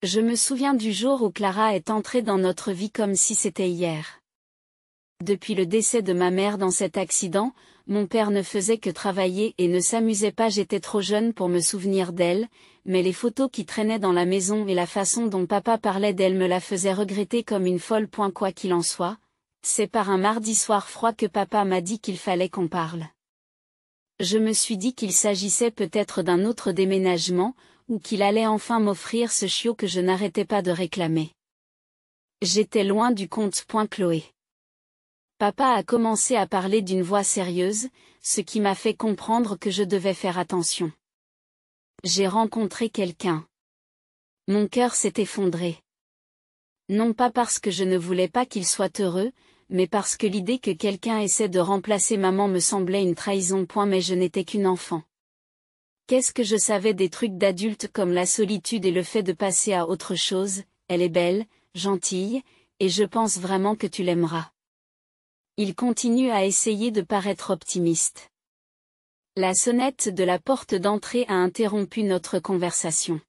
Je me souviens du jour où Clara est entrée dans notre vie comme si c'était hier. Depuis le décès de ma mère dans cet accident, mon père ne faisait que travailler et ne s'amusait pas. J'étais trop jeune pour me souvenir d'elle, mais les photos qui traînaient dans la maison et la façon dont papa parlait d'elle me la faisaient regretter comme une folle. Quoi qu'il en soit, c'est par un mardi soir froid que papa m'a dit qu'il fallait qu'on parle. Je me suis dit qu'il s'agissait peut-être d'un autre déménagement, ou qu'il allait enfin m'offrir ce chiot que je n'arrêtais pas de réclamer. J'étais loin du compte. Chloé. Papa a commencé à parler d'une voix sérieuse, ce qui m'a fait comprendre que je devais faire attention. J'ai rencontré quelqu'un. Mon cœur s'est effondré. Non pas parce que je ne voulais pas qu'il soit heureux, mais parce que l'idée que quelqu'un essaie de remplacer maman me semblait une trahison. Mais je n'étais qu'une enfant. Qu'est-ce que je savais des trucs d'adulte comme la solitude et le fait de passer à autre chose? Elle est belle, gentille, et je pense vraiment que tu l'aimeras. Il continue à essayer de paraître optimiste. La sonnette de la porte d'entrée a interrompu notre conversation.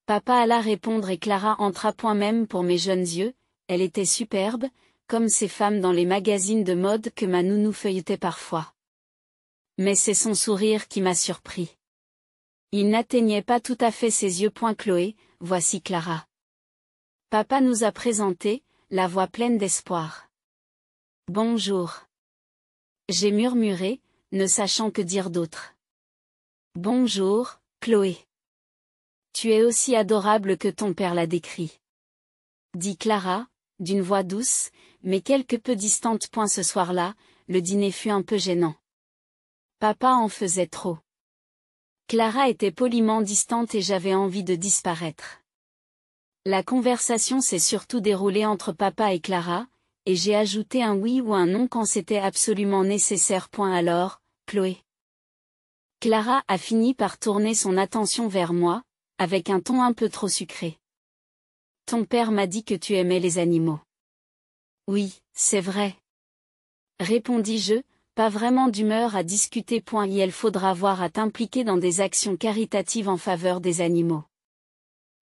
Papa alla répondre et Clara entra. Même pour mes jeunes yeux, elle était superbe, comme ces femmes dans les magazines de mode que ma nounou feuilletait parfois. Mais c'est son sourire qui m'a surpris. Il n'atteignait pas tout à fait ses yeux. Chloé, voici Clara. Papa nous a présenté, la voix pleine d'espoir. Bonjour. J'ai murmuré, ne sachant que dire d'autre. Bonjour, Chloé. Tu es aussi adorable que ton père l'a décrit. Dit Clara, d'une voix douce, mais quelque peu distante. Ce soir-là, le dîner fut un peu gênant. Papa en faisait trop. Clara était poliment distante et j'avais envie de disparaître. La conversation s'est surtout déroulée entre papa et Clara, et j'ai ajouté un oui ou un non quand c'était absolument nécessaire. Alors, Chloé. Clara a fini par tourner son attention vers moi, avec un ton un peu trop sucré. Ton père m'a dit que tu aimais les animaux. Oui, c'est vrai. Répondis-je, pas vraiment d'humeur à discuter. Il faudra voir à t'impliquer dans des actions caritatives en faveur des animaux.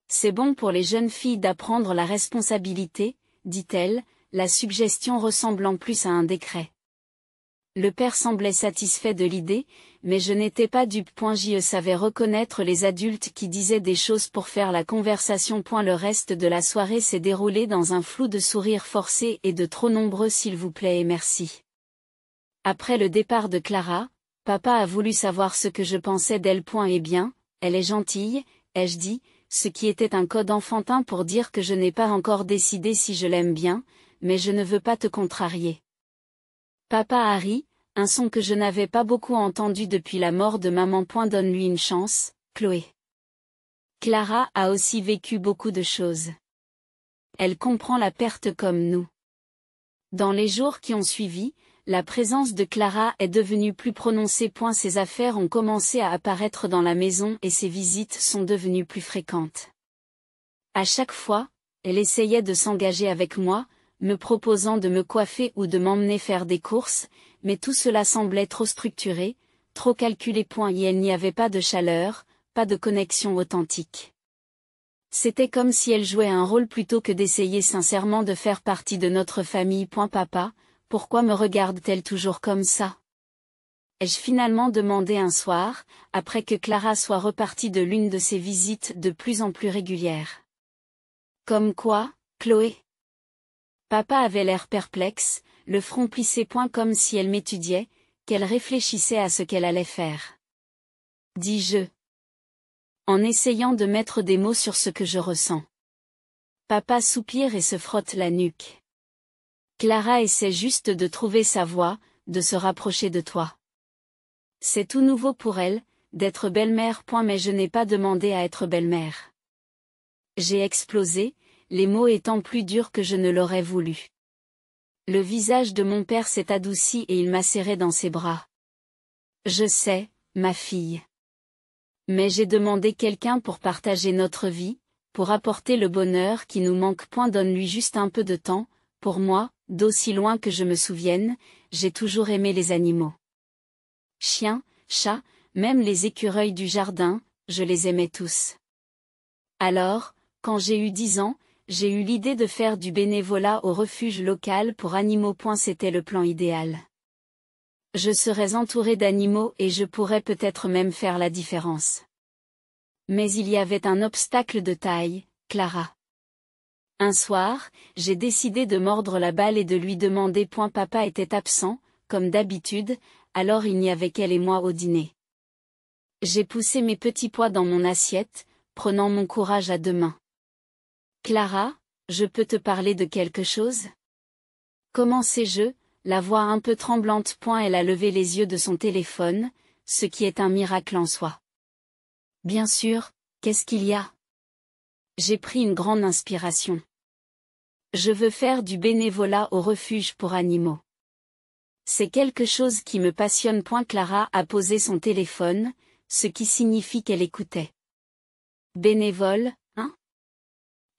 C'est bon pour les jeunes filles d'apprendre la responsabilité, dit-elle, la suggestion ressemblant plus à un décret. Le père semblait satisfait de l'idée, mais je n'étais pas dupe. Je savais reconnaître les adultes qui disaient des choses pour faire la conversation. Le reste de la soirée s'est déroulé dans un flou de sourires forcés et de trop nombreux s'il vous plaît et merci. Après le départ de Clara, papa a voulu savoir ce que je pensais d'elle. Eh bien, elle est gentille, ai-je dit, ce qui était un code enfantin pour dire que je n'ai pas encore décidé si je l'aime bien, mais je ne veux pas te contrarier. Papa a ri, un son que je n'avais pas beaucoup entendu depuis la mort de maman. Donne-lui une chance, Chloé. Clara a aussi vécu beaucoup de choses. Elle comprend la perte comme nous. Dans les jours qui ont suivi, la présence de Clara est devenue plus prononcée. Ses affaires ont commencé à apparaître dans la maison et ses visites sont devenues plus fréquentes. À chaque fois, elle essayait de s'engager avec moi, me proposant de me coiffer ou de m'emmener faire des courses, mais tout cela semblait trop structuré, trop calculé. Et il n'y avait pas de chaleur, pas de connexion authentique. C'était comme si elle jouait un rôle plutôt que d'essayer sincèrement de faire partie de notre famille. Papa, pourquoi me regarde-t-elle toujours comme ça? Ai-je finalement demandé un soir, après que Clara soit repartie de l'une de ses visites de plus en plus régulières. Comme quoi, Chloé? Papa avait l'air perplexe, le front plissé. Comme si elle m'étudiait, qu'elle réfléchissait à ce qu'elle allait faire. Dis-je. En essayant de mettre des mots sur ce que je ressens. Papa soupire et se frotte la nuque. Clara essaie juste de trouver sa voie, de se rapprocher de toi. C'est tout nouveau pour elle, d'être belle-mère. Mais je n'ai pas demandé à être belle-mère. J'ai explosé, les mots étant plus durs que je ne l'aurais voulu. Le visage de mon père s'est adouci et il m'a serré dans ses bras. Je sais, ma fille. Mais j'ai demandé quelqu'un pour partager notre vie, pour apporter le bonheur qui nous manque. Donne-lui juste un peu de temps, pour moi, d'aussi loin que je me souvienne, j'ai toujours aimé les animaux. Chiens, chats, même les écureuils du jardin, je les aimais tous. Alors, Quand j'ai eu 10 ans, j'ai eu l'idée de faire du bénévolat au refuge local pour animaux. C'était le plan idéal. Je serais entourée d'animaux et je pourrais peut-être même faire la différence. Mais il y avait un obstacle de taille, Clara. Un soir, j'ai décidé de mordre la balle et de lui demander. Papa était absent, comme d'habitude, alors il n'y avait qu'elle et moi au dîner. J'ai poussé mes petits pois dans mon assiette, prenant mon courage à deux mains. Clara, je peux te parler de quelque chose? Commençai-je, la voix un peu tremblante. Elle a levé les yeux de son téléphone, ce qui est un miracle en soi. Bien sûr, qu'est-ce qu'il y a? J'ai pris une grande inspiration. Je veux faire du bénévolat au refuge pour animaux. C'est quelque chose qui me passionne. Clara a posé son téléphone, ce qui signifie qu'elle écoutait. Bénévole, hein?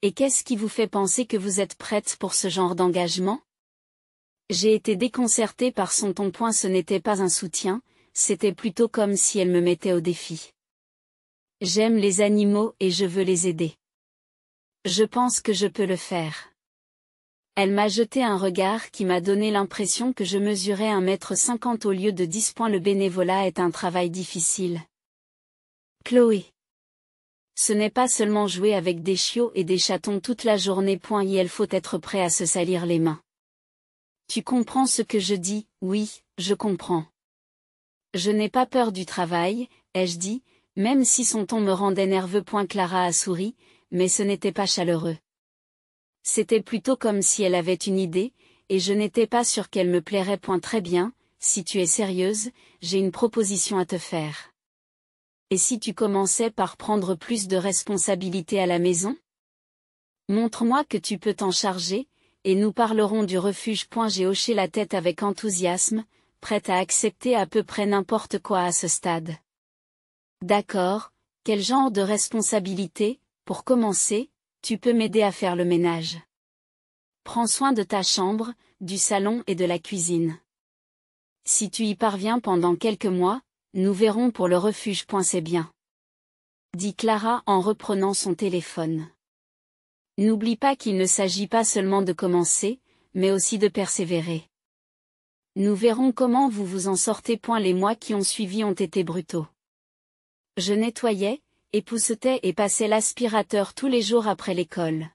Et qu'est-ce qui vous fait penser que vous êtes prête pour ce genre d'engagement? J'ai été déconcertée par son ton. Ce n'était pas un soutien, c'était plutôt comme si elle me mettait au défi. J'aime les animaux et je veux les aider. Je pense que je peux le faire. Elle m'a jeté un regard qui m'a donné l'impression que je mesurais 1,50 m au lieu de 10. Le bénévolat est un travail difficile. Chloé. Ce n'est pas seulement jouer avec des chiots et des chatons toute la journée. Il faut être prêt à se salir les mains. Tu comprends ce que je dis? Oui, je comprends. Je n'ai pas peur du travail, ai-je dit, même si son ton me rendait nerveux. Clara a souri, mais ce n'était pas chaleureux. C'était plutôt comme si elle avait une idée, et je n'étais pas sûre qu'elle me plairait. Très bien, si tu es sérieuse, j'ai une proposition à te faire. Et si tu commençais par prendre plus de responsabilités à la maison? Montre-moi que tu peux t'en charger, et nous parlerons du refuge. J'ai hoché la tête avec enthousiasme, prête à accepter à peu près n'importe quoi à ce stade. D'accord, quel genre de responsabilité? Pour commencer, tu peux m'aider à faire le ménage. Prends soin de ta chambre, du salon et de la cuisine. Si tu y parviens pendant quelques mois, nous verrons pour le refuge. C'est bien. Dit Clara en reprenant son téléphone. N'oublie pas qu'il ne s'agit pas seulement de commencer, mais aussi de persévérer. Nous verrons comment vous vous en sortez. Les mois qui ont suivi ont été brutaux. Je nettoyais, époussetais et passais l'aspirateur tous les jours après l'école.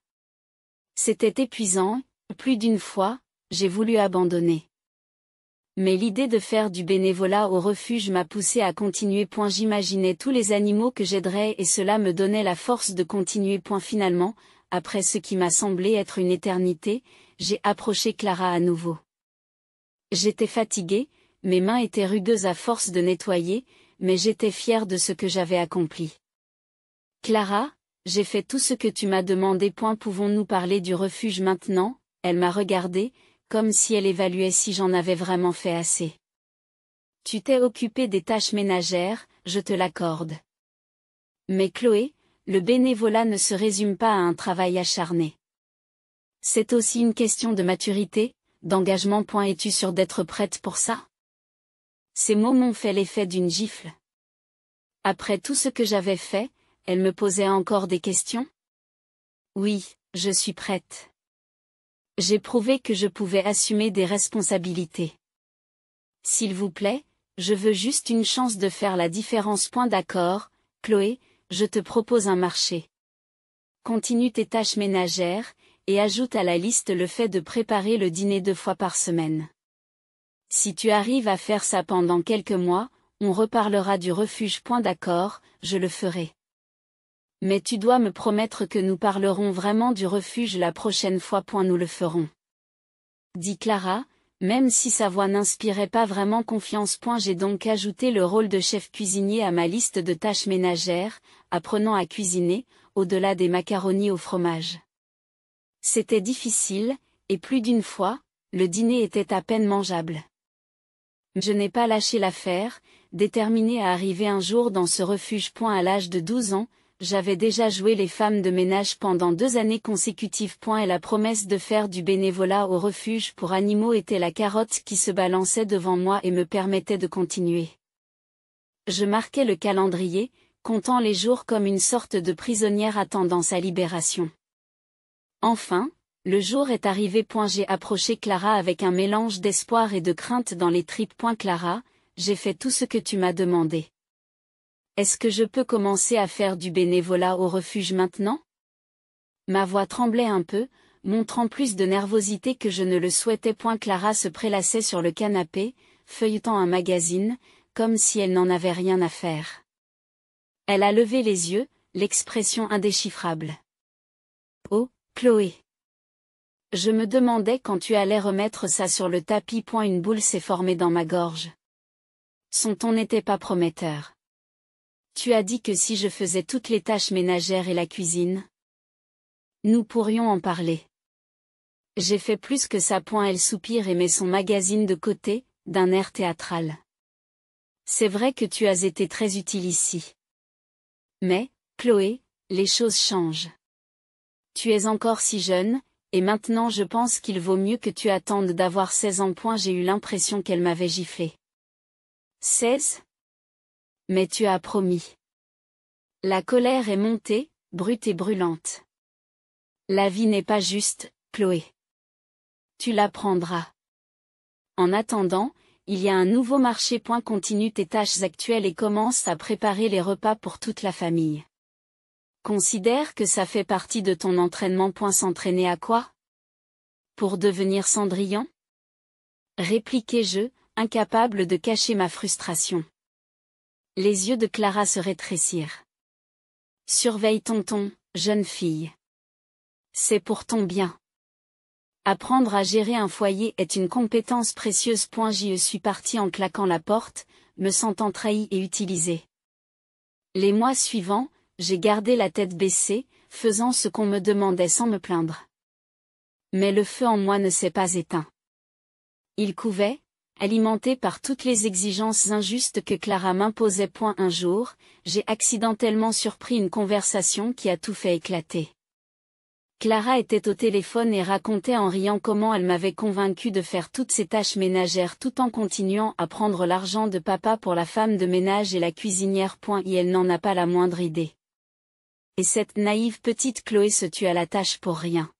C'était épuisant, plus d'une fois, j'ai voulu abandonner. Mais l'idée de faire du bénévolat au refuge m'a poussé à continuer. J'imaginais tous les animaux que j'aiderais et cela me donnait la force de continuer. Finalement, après ce qui m'a semblé être une éternité, j'ai approché Clara à nouveau. J'étais fatiguée, mes mains étaient rudeuses à force de nettoyer, mais j'étais fière de ce que j'avais accompli. Clara, j'ai fait tout ce que tu m'as demandé. Pouvons-nous parler du refuge maintenant? Elle m'a regardée, comme si elle évaluait si j'en avais vraiment fait assez. Tu t'es occupée des tâches ménagères, je te l'accorde. Mais Chloé, le bénévolat ne se résume pas à un travail acharné. C'est aussi une question de maturité, d'engagement. Es-tu sûre d'être prête pour ça? Ces mots m'ont fait l'effet d'une gifle. Après tout ce que j'avais fait, elle me posait encore des questions? Oui, je suis prête. J'ai prouvé que je pouvais assumer des responsabilités. S'il vous plaît, je veux juste une chance de faire la différence. D'accord, Chloé, je te propose un marché. Continue tes tâches ménagères, et ajoute à la liste le fait de préparer le dîner 2 fois par semaine. Si tu arrives à faire ça pendant quelques mois, on reparlera du refuge. D'accord, je le ferai. Mais tu dois me promettre que nous parlerons vraiment du refuge la prochaine fois. Nous le ferons. Dit Clara, même si sa voix n'inspirait pas vraiment confiance. J'ai donc ajouté le rôle de chef cuisinier à ma liste de tâches ménagères, apprenant à cuisiner, au-delà des macaronis au fromage. C'était difficile, et plus d'une fois, le dîner était à peine mangeable. Je n'ai pas lâché l'affaire, déterminée à arriver un jour dans ce refuge. À l'âge de 12 ans, j'avais déjà joué les femmes de ménage pendant 2 années consécutives. Et la promesse de faire du bénévolat au refuge pour animaux était la carotte qui se balançait devant moi et me permettait de continuer. Je marquais le calendrier, comptant les jours comme une sorte de prisonnière attendant sa libération. Enfin, le jour est arrivé. J'ai approché Clara avec un mélange d'espoir et de crainte dans les tripes. Clara, j'ai fait tout ce que tu m'as demandé. Est-ce que je peux commencer à faire du bénévolat au refuge maintenant? Ma voix tremblait un peu, montrant plus de nervosité que je ne le souhaitais. Clara se prélassait sur le canapé, feuilletant un magazine, comme si elle n'en avait rien à faire. Elle a levé les yeux, l'expression indéchiffrable. Oh, Chloé. Je me demandais quand tu allais remettre ça sur le tapis. Une boule s'est formée dans ma gorge. Son ton n'était pas prometteur. Tu as dit que si je faisais toutes les tâches ménagères et la cuisine, nous pourrions en parler. J'ai fait plus que ça. Elle soupire et met son magazine de côté, d'un air théâtral. C'est vrai que tu as été très utile ici. Mais, Chloé, les choses changent. Tu es encore si jeune, et maintenant je pense qu'il vaut mieux que tu attendes d'avoir 16 ans. J'ai eu l'impression qu'elle m'avait giflé. 16? Mais tu as promis. La colère est montée, brute et brûlante. La vie n'est pas juste, Chloé. Tu l'apprendras. En attendant, il y a un nouveau marché. Continue tes tâches actuelles et commence à préparer les repas pour toute la famille. Considère que ça fait partie de ton entraînement. S'entraîner à quoi? Pour devenir Cendrillon? Répliquai-je, incapable de cacher ma frustration. Les yeux de Clara se rétrécirent. Surveille tonton, jeune fille. C'est pour ton bien. Apprendre à gérer un foyer est une compétence précieuse. Je suis partie en claquant la porte, me sentant trahie et utilisée. Les mois suivants, j'ai gardé la tête baissée, faisant ce qu'on me demandait sans me plaindre. Mais le feu en moi ne s'est pas éteint. Il couvait, alimenté par toutes les exigences injustes que Clara m'imposait. Un jour, j'ai accidentellement surpris une conversation qui a tout fait éclater. Clara était au téléphone et racontait en riant comment elle m'avait convaincue de faire toutes ses tâches ménagères tout en continuant à prendre l'argent de papa pour la femme de ménage et la cuisinière. Et elle n'en a pas la moindre idée. Et cette naïve petite Chloé se tue à la tâche pour rien.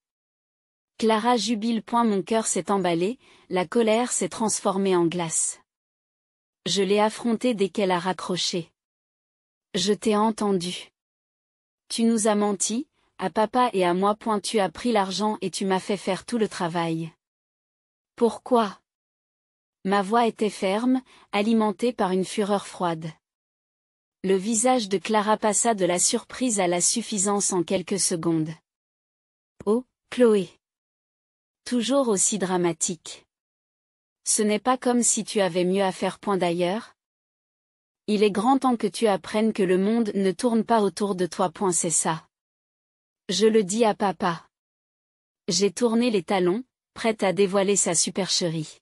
Clara jubile. Mon cœur s'est emballé, la colère s'est transformée en glace. Je l'ai affrontée dès qu'elle a raccroché. Je t'ai entendu. Tu nous as menti, à papa et à moi. Tu as pris l'argent et tu m'as fait faire tout le travail. Pourquoi? Ma voix était ferme, alimentée par une fureur froide. Le visage de Clara passa de la surprise à la suffisance en quelques secondes. Oh, Chloé. Toujours aussi dramatique. Ce n'est pas comme si tu avais mieux à faire. D'ailleurs. Il est grand temps que tu apprennes que le monde ne tourne pas autour de toi. C'est ça. Je le dis à papa. J'ai tourné les talons, prête à dévoiler sa supercherie.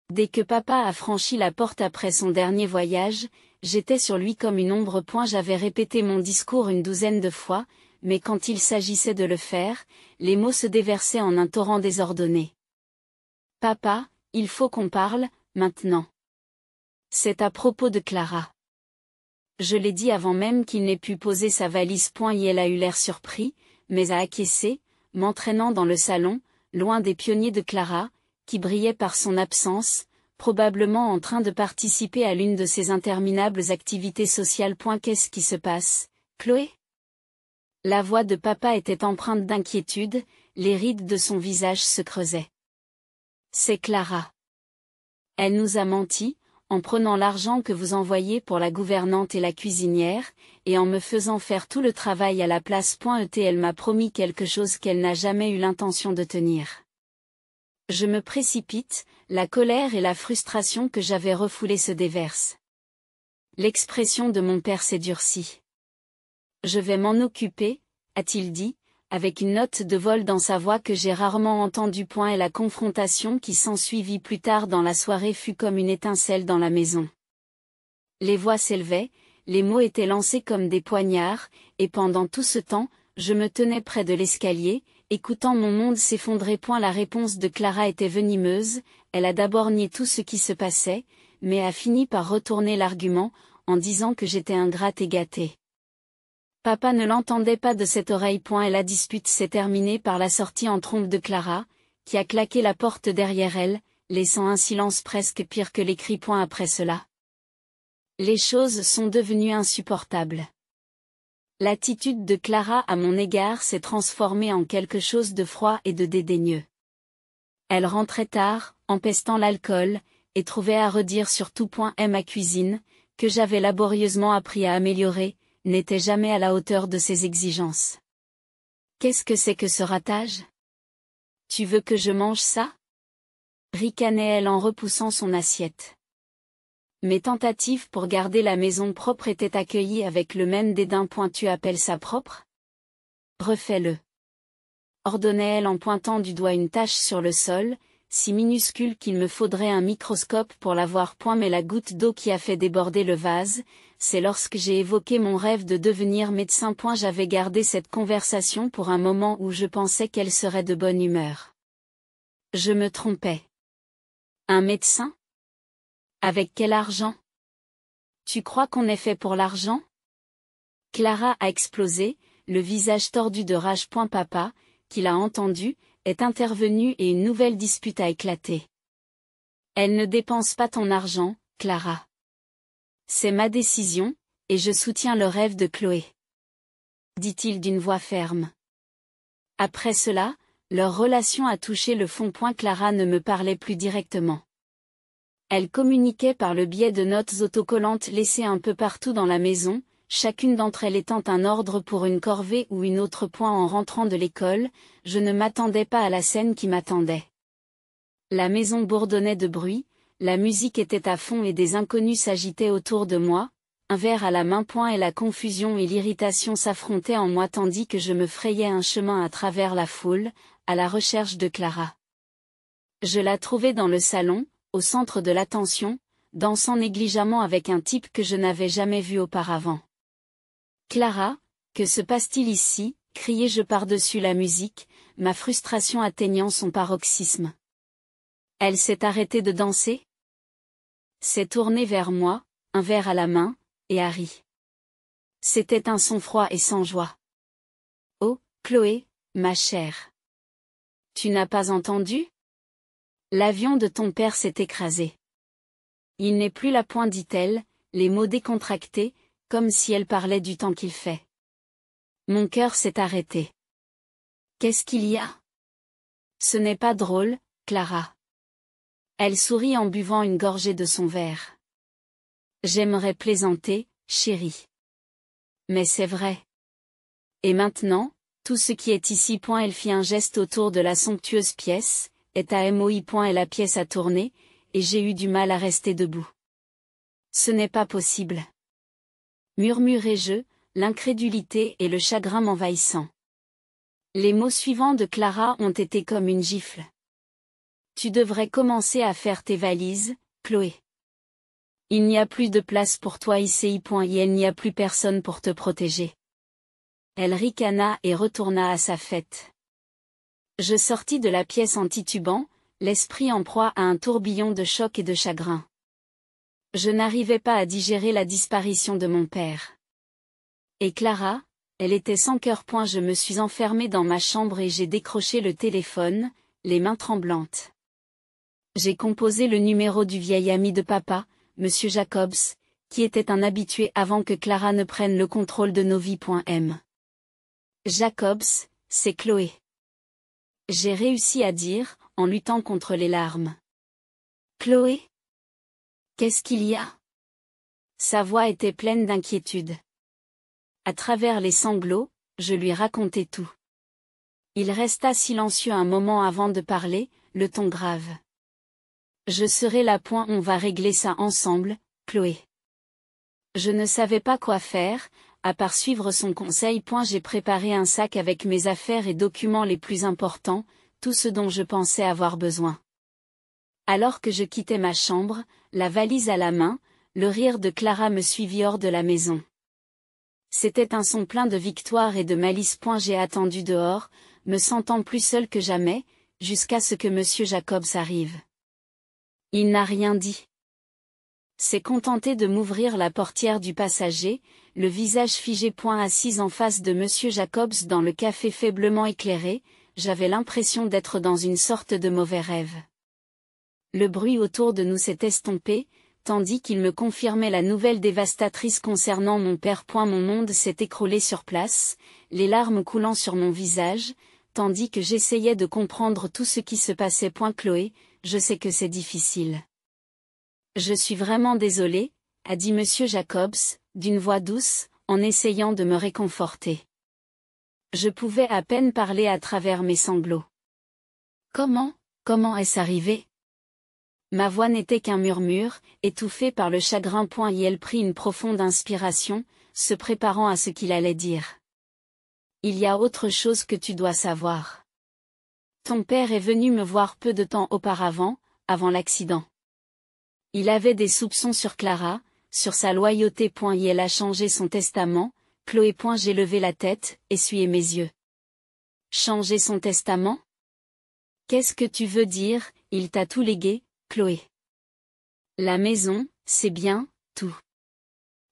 Dès que papa a franchi la porte après son dernier voyage, j'étais sur lui comme une ombre. J'avais répété mon discours une douzaine de fois, mais quand il s'agissait de le faire, les mots se déversaient en un torrent désordonné. Papa, il faut qu'on parle, maintenant. C'est à propos de Clara. Je l'ai dit avant même qu'il n'ait pu poser sa valise. Et elle a eu l'air surpris, mais a acquiescé, m'entraînant dans le salon, loin des pionniers de Clara, qui brillaient par son absence, probablement en train de participer à l'une de ces interminables activités sociales. Qu'est-ce qui se passe, Chloé? La voix de papa était empreinte d'inquiétude, les rides de son visage se creusaient. C'est Clara. Elle nous a menti, en prenant l'argent que vous envoyez pour la gouvernante et la cuisinière, et en me faisant faire tout le travail à la place. Elle m'a promis quelque chose qu'elle n'a jamais eu l'intention de tenir. Je me précipite, la colère et la frustration que j'avais refoulées se déversent. L'expression de mon père s'est durcie. Je vais m'en occuper, a-t-il dit, avec une note de vol dans sa voix que j'ai rarement entendue. Et la confrontation qui s'ensuivit plus tard dans la soirée fut comme une étincelle dans la maison. Les voix s'élevaient, les mots étaient lancés comme des poignards, et pendant tout ce temps, je me tenais près de l'escalier, écoutant mon monde s'effondrer. La réponse de Clara était venimeuse, elle a d'abord nié tout ce qui se passait, mais a fini par retourner l'argument, en disant que j'étais ingrate et gâtée. Papa ne l'entendait pas de cette oreille. Et la dispute s'est terminée par la sortie en trompe de Clara, qui a claqué la porte derrière elle, laissant un silence presque pire que les cris. Après cela, les choses sont devenues insupportables. L'attitude de Clara à mon égard s'est transformée en quelque chose de froid et de dédaigneux. Elle rentrait tard, empestant l'alcool, et trouvait à redire sur tout. Ma cuisine, que j'avais laborieusement appris à améliorer, n'était jamais à la hauteur de ses exigences. Qu'est-ce que c'est que ce ratage? Tu veux que je mange ça? Ricanait-elle en repoussant son assiette. Mes tentatives pour garder la maison propre étaient accueillies avec le même dédain. Tu appelles ça propre? Refais-le. Ordonnait-elle en pointant du doigt une tache sur le sol, si minuscule qu'il me faudrait un microscope pour la voir. Mais la goutte d'eau qui a fait déborder le vase, c'est lorsque j'ai évoqué mon rêve de devenir médecin. J'avais gardé cette conversation pour un moment où je pensais qu'elle serait de bonne humeur. Je me trompais. Un médecin? Avec quel argent? Tu crois qu'on est fait pour l'argent? Clara a explosé, le visage tordu de rage. Papa, qui l'a entendu, est intervenu et une nouvelle dispute a éclaté. Elle ne dépense pas ton argent, Clara. C'est ma décision, et je soutiens le rêve de Chloé. Dit-il d'une voix ferme. Après cela, leur relation a touché le fond. Clara ne me parlait plus directement. Elle communiquait par le biais de notes autocollantes laissées un peu partout dans la maison, chacune d'entre elles étant un ordre pour une corvée ou une autre. En rentrant de l'école, je ne m'attendais pas à la scène qui m'attendait. La maison bourdonnait de bruit, la musique était à fond et des inconnus s'agitaient autour de moi, un verre à la main. Et la confusion et l'irritation s'affrontaient en moi tandis que je me frayais un chemin à travers la foule, à la recherche de Clara. Je la trouvai dans le salon, au centre de l'attention, dansant négligemment avec un type que je n'avais jamais vu auparavant. Clara, que se passe-t-il ici? Criai-je par-dessus la musique, ma frustration atteignant son paroxysme. Elle s'est arrêtée de danser? S'est tournée vers moi, un verre à la main, et a ri. C'était un son froid et sans joie. Oh, Chloé, ma chère. Tu n'as pas entendu? L'avion de ton père s'est écrasé. Il n'est plus là. Dit-elle, les mots décontractés, comme si elle parlait du temps qu'il fait. Mon cœur s'est arrêté. Qu'est-ce qu'il y a? Ce n'est pas drôle, Clara. Elle sourit en buvant une gorgée de son verre. J'aimerais plaisanter, chérie. Mais c'est vrai. Et maintenant, tout ce qui est ici. Elle fit un geste autour de la somptueuse pièce, est à moi. Et la pièce a tourné, et j'ai eu du mal à rester debout. Ce n'est pas possible. Murmurai-je, l'incrédulité et le chagrin m'envahissant. Les mots suivants de Clara ont été comme une gifle. Tu devrais commencer à faire tes valises, Chloé. Il n'y a plus de place pour toi ici. Et il n'y a plus personne pour te protéger. Elle ricana et retourna à sa fête. Je sortis de la pièce en titubant, l'esprit en proie à un tourbillon de choc et de chagrin. Je n'arrivais pas à digérer la disparition de mon père. Et Clara, elle était sans cœur. Je me suis enfermée dans ma chambre et j'ai décroché le téléphone, les mains tremblantes. J'ai composé le numéro du vieil ami de papa, Monsieur Jacobs, qui était un habitué avant que Clara ne prenne le contrôle de nos vies. Jacobs, c'est Chloé. J'ai réussi à dire, en luttant contre les larmes. Chloé? Qu'est-ce qu'il y a? Sa voix était pleine d'inquiétude. À travers les sanglots, je lui racontai tout. Il resta silencieux un moment avant de parler, le ton grave. Je serai là. On va régler ça ensemble, Chloé. Je ne savais pas quoi faire, à part suivre son conseil. J'ai préparé un sac avec mes affaires et documents les plus importants, tout ce dont je pensais avoir besoin. Alors que je quittais ma chambre, la valise à la main, le rire de Clara me suivit hors de la maison. C'était un son plein de victoire et de malice. J'ai attendu dehors, me sentant plus seule que jamais, jusqu'à ce que Monsieur Jacobs arrive. Il n'a rien dit. s'est contenté de m'ouvrir la portière du passager, le visage figé. Assise en face de Monsieur Jacobs dans le café faiblement éclairé, j'avais l'impression d'être dans une sorte de mauvais rêve. Le bruit autour de nous s'est estompé, tandis qu'il me confirmait la nouvelle dévastatrice concernant mon père. Mon monde s'est écroulé sur place, les larmes coulant sur mon visage, tandis que j'essayais de comprendre tout ce qui se passait. Chloé, je sais que c'est difficile. Je suis vraiment désolé, a dit Monsieur Jacobs, d'une voix douce, en essayant de me réconforter. Je pouvais à peine parler à travers mes sanglots. Comment est-ce arrivé? Ma voix n'était qu'un murmure, étouffé par le chagrin. Et elle prit une profonde inspiration, se préparant à ce qu'il allait dire. Il y a autre chose que tu dois savoir. Ton père est venu me voir peu de temps auparavant, avant l'accident. Il avait des soupçons sur Clara, sur sa loyauté. Et elle a changé son testament. Chloé. J'ai levé la tête, essuyé mes yeux. Changer son testament? Qu'est-ce que tu veux dire? Il t'a tout légué, Chloé. La maison, c'est bien, tout.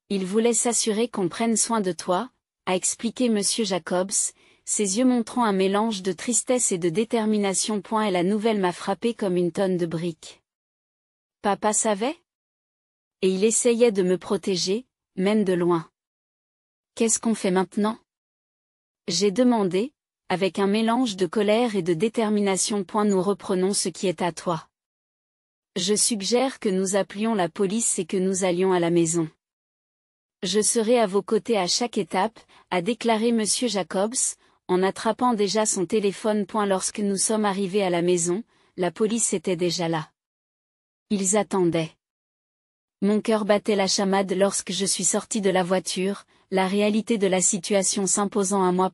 Il voulait s'assurer qu'on prenne soin de toi, a expliqué Monsieur Jacobs, ses yeux montrant un mélange de tristesse et de détermination. Et la nouvelle m'a frappé comme une tonne de briques. Papa savait? Et il essayait de me protéger, même de loin. Qu'est-ce qu'on fait maintenant? J'ai demandé, avec un mélange de colère et de détermination. Nous reprenons ce qui est à toi. Je suggère que nous appelions la police et que nous allions à la maison. Je serai à vos côtés à chaque étape, a déclaré Monsieur Jacobs, en attrapant déjà son téléphone. Lorsque nous sommes arrivés à la maison, la police était déjà là. Ils attendaient. Mon cœur battait la chamade lorsque je suis sorti de la voiture, la réalité de la situation s'imposant à moi.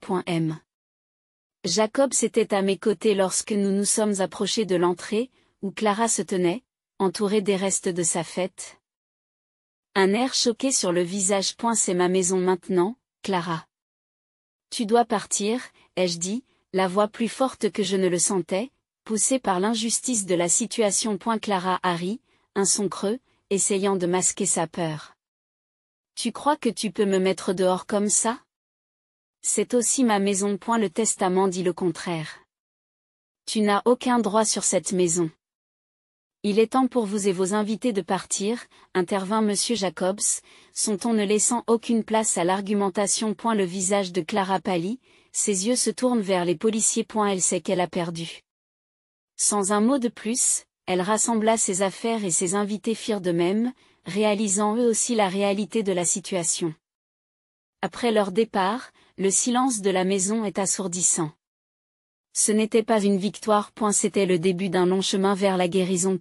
Jacobs était à mes côtés lorsque nous nous sommes approchés de l'entrée, où Clara se tenait, entourée des restes de sa fête. Un air choqué sur le visage. C'est ma maison maintenant, Clara. Tu dois partir, ai-je dit, la voix plus forte que je ne le sentais, poussée par l'injustice de la situation. Clara a ri, un son creux, essayant de masquer sa peur. Tu crois que tu peux me mettre dehors comme ça? C'est aussi ma maison. Le testament dit le contraire. Tu n'as aucun droit sur cette maison. Il est temps pour vous et vos invités de partir, intervint Monsieur Jacobs, son ton ne laissant aucune place à l'argumentation. Le visage de Clara pâlit, ses yeux se tournent vers les policiers. Elle sait qu'elle a perdu. Sans un mot de plus, elle rassembla ses affaires et ses invités firent de même, réalisant eux aussi la réalité de la situation. Après leur départ, le silence de la maison est assourdissant. Ce n'était pas une victoire. C'était le début d'un long chemin vers la guérison.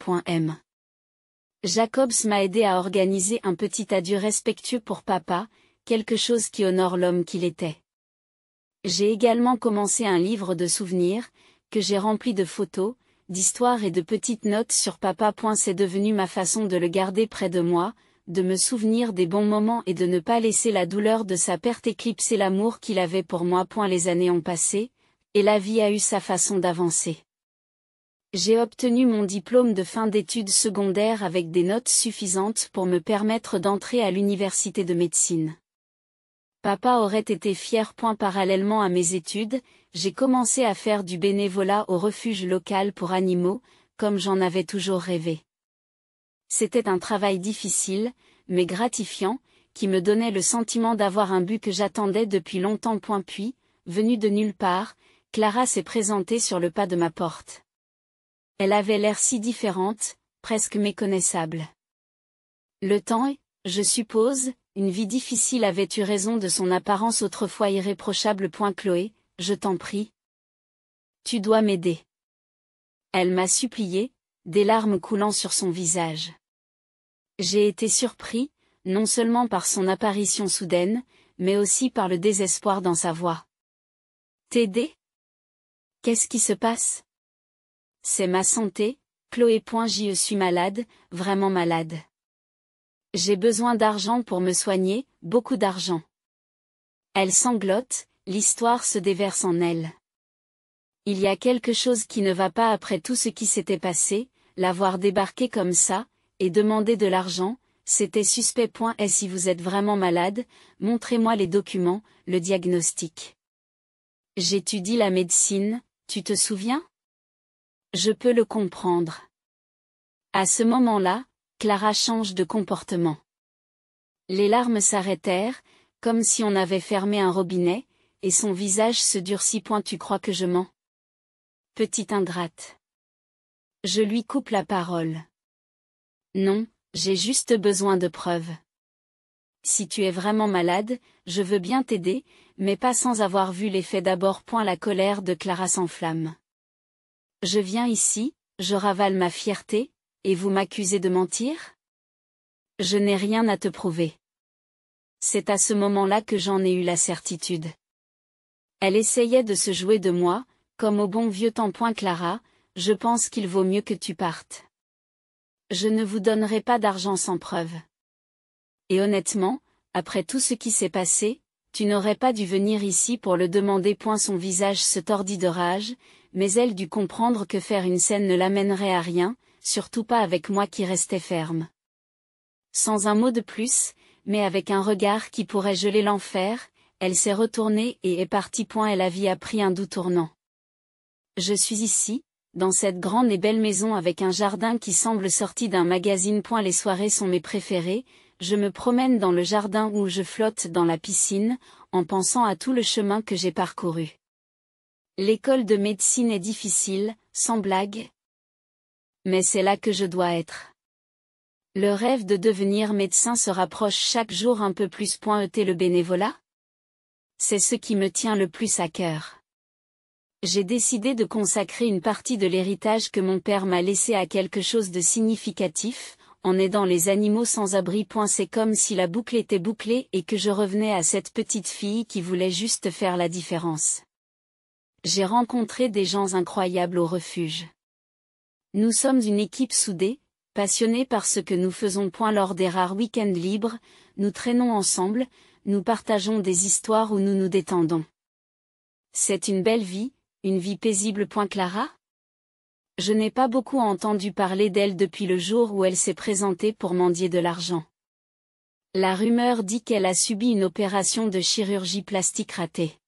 Jacobs m'a aidé à organiser un petit adieu respectueux pour papa, quelque chose qui honore l'homme qu'il était. J'ai également commencé un livre de souvenirs, que j'ai rempli de photos, d'histoires et de petites notes sur papa. C'est devenu ma façon de le garder près de moi, de me souvenir des bons moments et de ne pas laisser la douleur de sa perte éclipser l'amour qu'il avait pour moi. Les années ont passé, et la vie a eu sa façon d'avancer. J'ai obtenu mon diplôme de fin d'études secondaires avec des notes suffisantes pour me permettre d'entrer à l'université de médecine. Papa aurait été fier. Parallèlement à mes études, j'ai commencé à faire du bénévolat au refuge local pour animaux, comme j'en avais toujours rêvé. C'était un travail difficile, mais gratifiant, qui me donnait le sentiment d'avoir un but que j'attendais depuis longtemps. Puis, venue de nulle part, Clara s'est présentée sur le pas de ma porte. Elle avait l'air si différente, presque méconnaissable. Le temps et, je suppose, une vie difficile avait eu raison de son apparence autrefois irréprochable. Chloé, je t'en prie. Tu dois m'aider. Elle m'a supplié, des larmes coulant sur son visage. J'ai été surpris, non seulement par son apparition soudaine, mais aussi par le désespoir dans sa voix. T'aider? Qu'est-ce qui se passe? C'est ma santé, Chloé. Je suis malade, vraiment malade. J'ai besoin d'argent pour me soigner, beaucoup d'argent. Elle sanglote, l'histoire se déverse en elle. Il y a quelque chose qui ne va pas après tout ce qui s'était passé, l'avoir débarqué comme ça, et demander de l'argent, C'était suspect. Et si vous êtes vraiment malade, montrez-moi les documents, le diagnostic. J'étudie la médecine, tu te souviens? Je peux le comprendre. À ce moment-là, Clara change de comportement. Les larmes s'arrêtèrent, comme si on avait fermé un robinet, et son visage se durcit. Tu crois que je mens? Petite ingrate. Je lui coupe la parole. Non, j'ai juste besoin de preuves. Si tu es vraiment malade, je veux bien t'aider, mais pas sans avoir vu les faits d'abord. La colère de Clara s'enflamme. Je viens ici, je ravale ma fierté, et vous m'accusez de mentir? Je n'ai rien à te prouver. C'est à ce moment-là que j'en ai eu la certitude. Elle essayait de se jouer de moi, comme au bon vieux temps. Clara, je pense qu'il vaut mieux que tu partes. Je ne vous donnerai pas d'argent sans preuve. Et honnêtement, après tout ce qui s'est passé, tu n'aurais pas dû venir ici pour le demander. Son visage se tordit de rage, mais elle dut comprendre que faire une scène ne l'amènerait à rien, surtout pas avec moi qui restais ferme. Sans un mot de plus, mais avec un regard qui pourrait geler l'enfer, elle s'est retournée et est partie. Et la vie a pris un doux tournant. Je suis ici, dans cette grande et belle maison avec un jardin qui semble sorti d'un magazine. Les soirées sont mes préférées, je me promène dans le jardin ou je flotte dans la piscine, en pensant à tout le chemin que j'ai parcouru. L'école de médecine est difficile, sans blague. Mais c'est là que je dois être. Le rêve de devenir médecin se rapproche chaque jour un peu plus. Le bénévolat? C'est ce qui me tient le plus à cœur. J'ai décidé de consacrer une partie de l'héritage que mon père m'a laissé à quelque chose de significatif, en aidant les animaux sans abri. C'est comme si la boucle était bouclée et que je revenais à cette petite fille qui voulait juste faire la différence. J'ai rencontré des gens incroyables au refuge. Nous sommes une équipe soudée, passionnée par ce que nous faisons. Lors des rares week-ends libres, nous traînons ensemble, nous partageons des histoires où nous nous détendons. C'est une belle vie, une vie paisible. Clara? Je n'ai pas beaucoup entendu parler d'elle depuis le jour où elle s'est présentée pour mendier de l'argent. La rumeur dit qu'elle a subi une opération de chirurgie plastique ratée.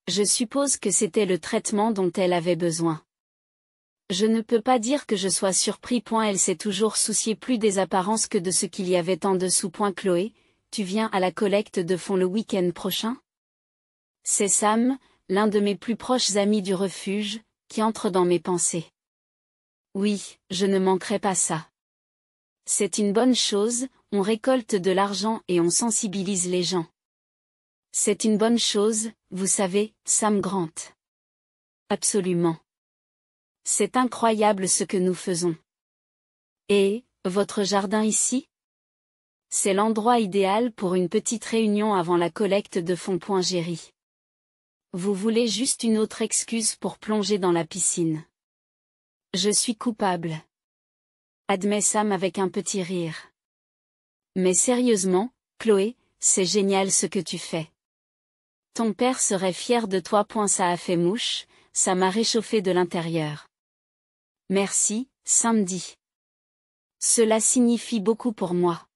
Je suppose que c'était le traitement dont elle avait besoin. Je ne peux pas dire que je sois surpris. Elle s'est toujours souciée plus des apparences que de ce qu'il y avait en dessous. Chloé, tu viens à la collecte de fonds le week-end prochain? C'est Sam, l'un de mes plus proches amis du refuge, qui entre dans mes pensées. Oui, je ne manquerai pas ça. C'est une bonne chose, on récolte de l'argent et on sensibilise les gens. C'est une bonne chose, vous savez, Sam Grant. Absolument. C'est incroyable ce que nous faisons. Et, votre jardin ici? C'est l'endroit idéal pour une petite réunion avant la collecte de fonds. Géry. Vous voulez juste une autre excuse pour plonger dans la piscine. Je suis coupable. Admet Sam avec un petit rire. Mais sérieusement, Chloé, c'est génial ce que tu fais. Ton père serait fier de toi. Ça a fait mouche, ça m'a réchauffé de l'intérieur. Merci, samedi. Cela signifie beaucoup pour moi.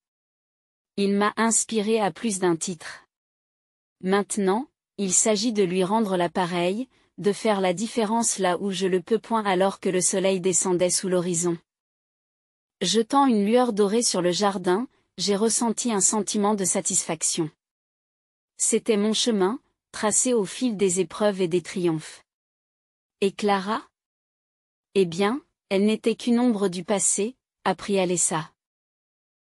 Il m'a inspiré à plus d'un titre. Maintenant, il s'agit de lui rendre l'appareil, de faire la différence là où je le peux. Alors que le soleil descendait sous l'horizon. Jetant une lueur dorée sur le jardin, j'ai ressenti un sentiment de satisfaction. C'était mon chemin, tracé au fil des épreuves et des triomphes. Et Clara? Eh bien, elle n'était qu'une ombre du passé, apprit Alessa.